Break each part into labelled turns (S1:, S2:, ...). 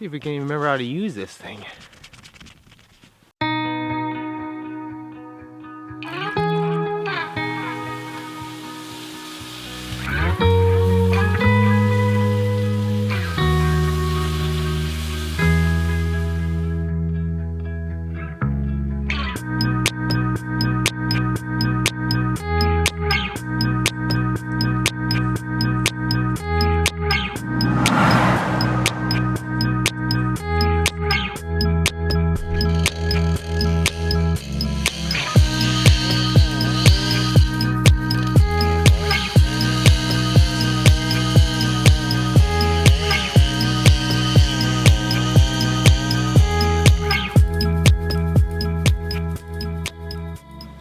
S1: See if we can even remember how to use this thing.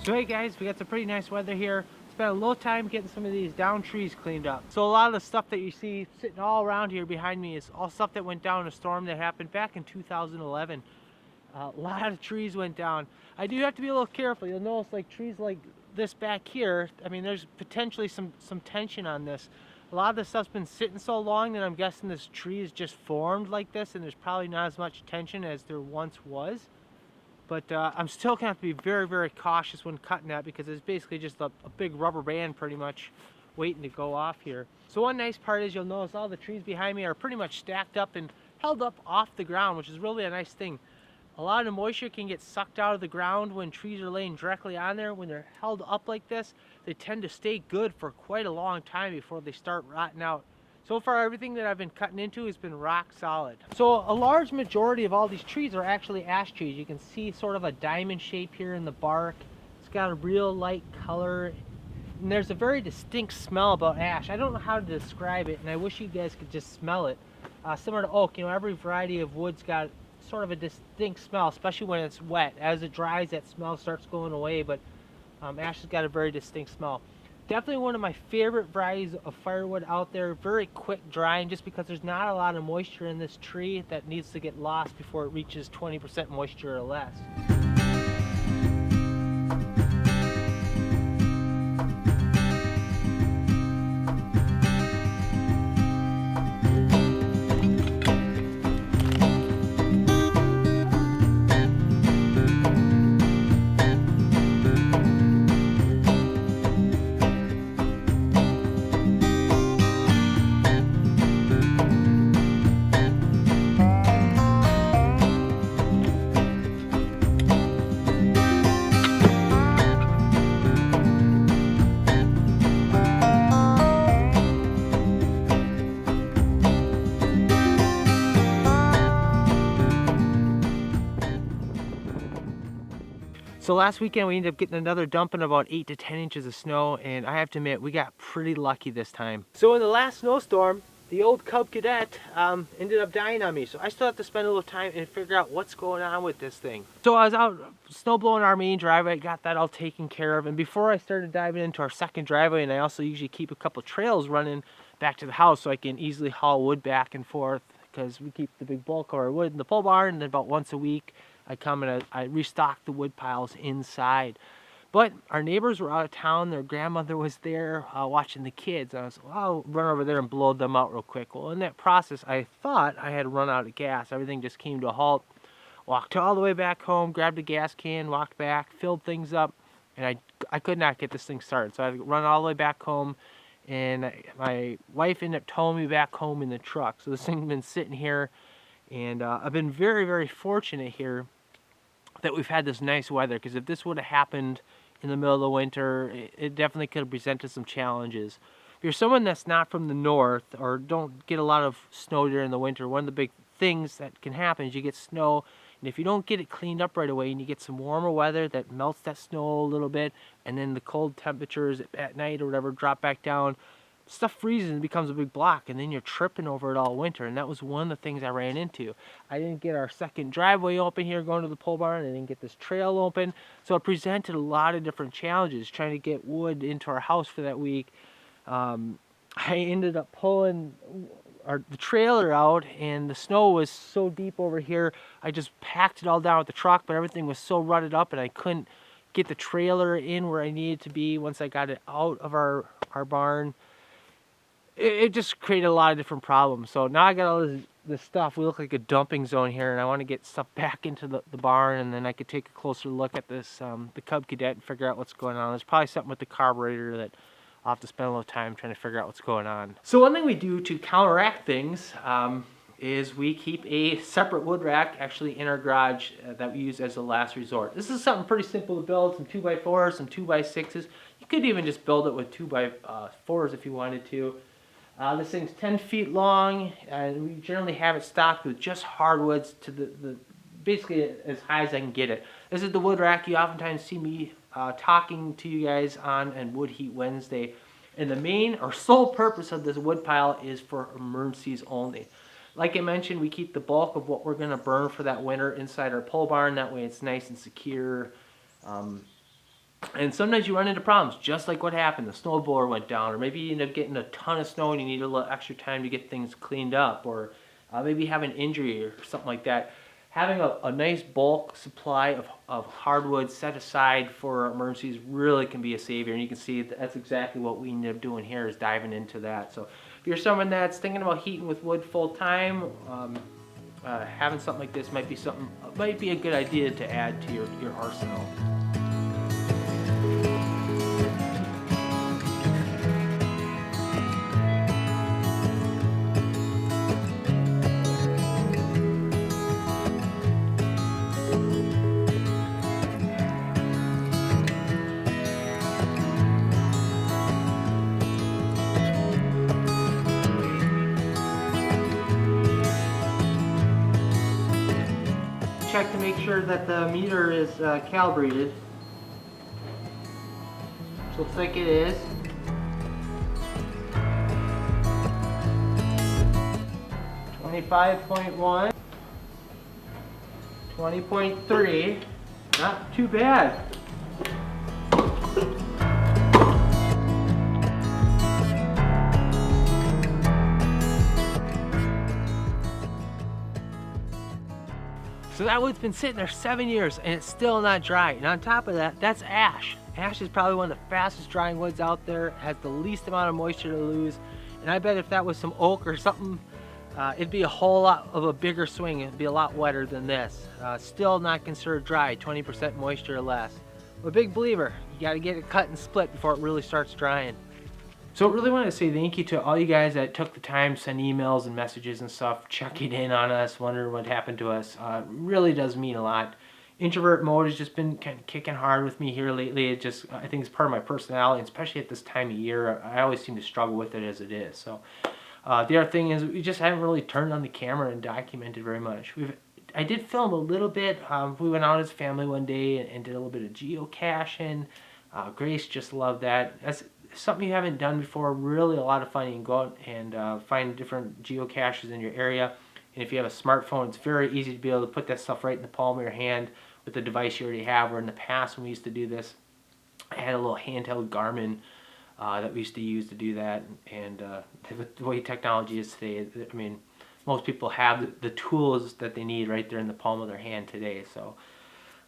S1: So hey guys, we got some pretty nice weather here. Spent a little time getting some of these down trees cleaned up. So a lot of the stuff that you see sitting all around here behind me is all stuff that went down in a storm that happened back in 2011. A lot of trees went down. I do have to be a little careful. You'll notice like trees like this back here, I mean there's potentially some tension on this. A lot of this stuff's been sitting so long that I'm guessing this tree is just formed like this and there's probably not as much tension as there once was. But I'm still going to have to be very, very cautious when cutting that because it's basically just a big rubber band pretty much waiting to go off here. So one nice part is you'll notice all the trees behind me are pretty much stacked up and held up off the ground, which is really a nice thing. A lot of the moisture can get sucked out of the ground when trees are laying directly on there. When they're held up like this, they tend to stay good for quite a long time before they start rotting out. So far, everything that I've been cutting into has been rock solid. So a large majority of all these trees are actually ash trees. You can see sort of a diamond shape here in the bark. It's got a real light color. And there's a very distinct smell about ash. I don't know how to describe it, and I wish you guys could just smell it. Similar to oak, you know, every variety of wood's got sort of a distinct smell, especially when it's wet. As it dries, that smell starts going away, but ash has got a very distinct smell. Definitely one of my favorite varieties of firewood out there. Very quick drying just because there's not a lot of moisture in this tree that needs to get lost before it reaches 20% moisture or less. So last weekend we ended up getting another dumping of about 8 to 10 inches of snow, and I have to admit we got pretty lucky this time. So in the last snowstorm, the old Cub Cadet ended up dying on me, so I still have to spend a little time and figure out what's going on with this thing. So I was out snow blowing our main driveway, got that all taken care of, and before I started diving into our second driveway, and I also usually keep a couple trails running back to the house so I can easily haul wood back and forth, because we keep the big bulk of our wood in the pole barn, and then about once a week I come and I restock the wood piles inside. But our neighbors were out of town. Their grandmother was there watching the kids. I was like, well, I'll run over there and blow them out real quick. Well, in that process, I thought I had run out of gas. Everything just came to a halt. Walked all the way back home, grabbed a gas can, walked back, filled things up, and I could not get this thing started. So I had to run all the way back home, and my wife ended up towing me back home in the truck. So this thing's been sitting here, and I've been very, very fortunate here that we've had this nice weather, because if this would have happened in the middle of the winter, it definitely could have presented some challenges. If you're someone that's not from the north or don't get a lot of snow during the winter, one of the big things that can happen is you get snow, and if you don't get it cleaned up right away and you get some warmer weather that melts that snow a little bit, and then the cold temperatures at night or whatever drop back down, stuff freezes and becomes a big block, and then you're tripping over it all winter. And that was one of the things I ran into. I didn't get our second driveway open here going to the pole barn. I didn't get this trail open, so it presented a lot of different challenges trying to get wood into our house for that week. I ended up pulling the trailer out, and the snow was so deep over here I just packed it all down with the truck, but everything was so rutted up and I couldn't get the trailer in where I needed to be once I got it out of our barn. It just created a lot of different problems. So now I got all this stuff, we look like a dumping zone here, and I want to get stuff back into the barn, and then I could take a closer look at this, the Cub Cadet, and figure out what's going on. There's probably something with the carburetor that I'll have to spend a little time trying to figure out what's going on. So one thing we do to counteract things is we keep a separate wood rack actually in our garage that we use as a last resort. This is something pretty simple to build, some 2x4s, some 2x6s. You could even just build it with 2x4s if you wanted to. This thing's 10 feet long, and we generally have it stocked with just hardwoods to the basically as high as I can get it. This is the wood rack you oftentimes see me talking to you guys on Wood Heat Wednesday. And the main or sole purpose of this wood pile is for emergencies only. Like I mentioned, we keep the bulk of what we're going to burn for that winter inside our pole barn. That way it's nice and secure. And sometimes you run into problems, just like what happened. The snowblower went down, or maybe you end up getting a ton of snow and you need a little extra time to get things cleaned up, or maybe you have an injury or something like that. Having a nice bulk supply of hardwood set aside for emergencies really can be a savior. And you can see that's exactly what we ended up doing here, is diving into that. So if you're someone that's thinking about heating with wood full time, having something like this might be a good idea to add to your arsenal. Check to make sure that the meter is calibrated. Looks like it is. 25.1, 20.3, not too bad. So that wood's been sitting there 7 years and it's still not dry. And on top of that, that's ash. Ash is probably one of the fastest drying woods out there, has the least amount of moisture to lose. And I bet if that was some oak or something, it'd be a whole lot of a bigger swing. It'd be a lot wetter than this. Still not considered dry, 20% moisture or less. I'm a big believer. You gotta get it cut and split before it really starts drying. So I really wanted to say thank you to all you guys that took the time to send emails and messages and stuff, checking in on us, wondering what happened to us. It really does mean a lot. Introvert mode has just been kind of kicking hard with me here lately. I think it's part of my personality, especially at this time of year. I always seem to struggle with it as it is. So the other thing is we just haven't really turned on the camera and documented very much. I did film a little bit. We went out as a family one day and did a little bit of geocaching. Grace just loved that. That's something you haven't done before. Really a lot of fun. You can go out and find different geocaches in your area. And if you have a smartphone, it's very easy to be able to put that stuff right in the palm of your hand with the device you already have. Where in the past when we used to do this, I had a little handheld Garmin that we used to use to do that. And the way technology is today, I mean, most people have the tools that they need right there in the palm of their hand today. So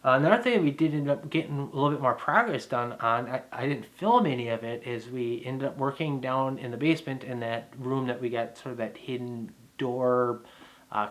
S1: another thing that we did end up getting a little bit more progress done on, I didn't film any of it, is we ended up working down in the basement in that room that we got sort of that hidden door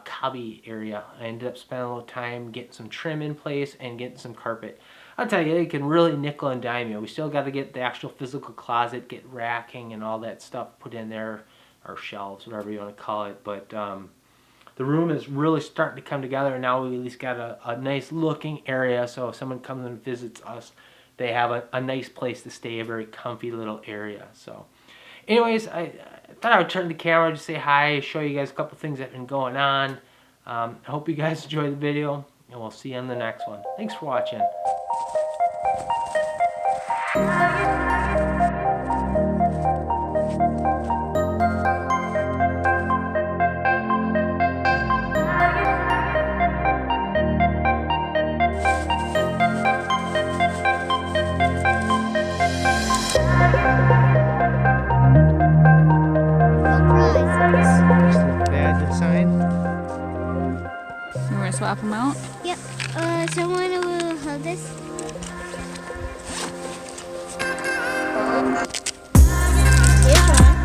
S1: cubby area. I ended up spending a little time getting some trim in place and getting some carpet. I'll tell you, it can really nickel and dime you. We still got to get the actual physical closet, get racking and all that stuff put in there, or shelves, whatever you want to call it. But the room is really starting to come together, and now we at least got a nice looking area, so if someone comes and visits us, they have a nice place to stay, a very comfy little area. So anyways, I thought I would turn the camera to say hi, show you guys a couple things that have been going on. I hope you guys enjoyed the video, and we'll see you on the next one. Thanks for watching.
S2: Swap them out?
S3: Yep. Someone will hold this. Here's one.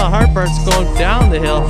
S1: hard part's going down the hill.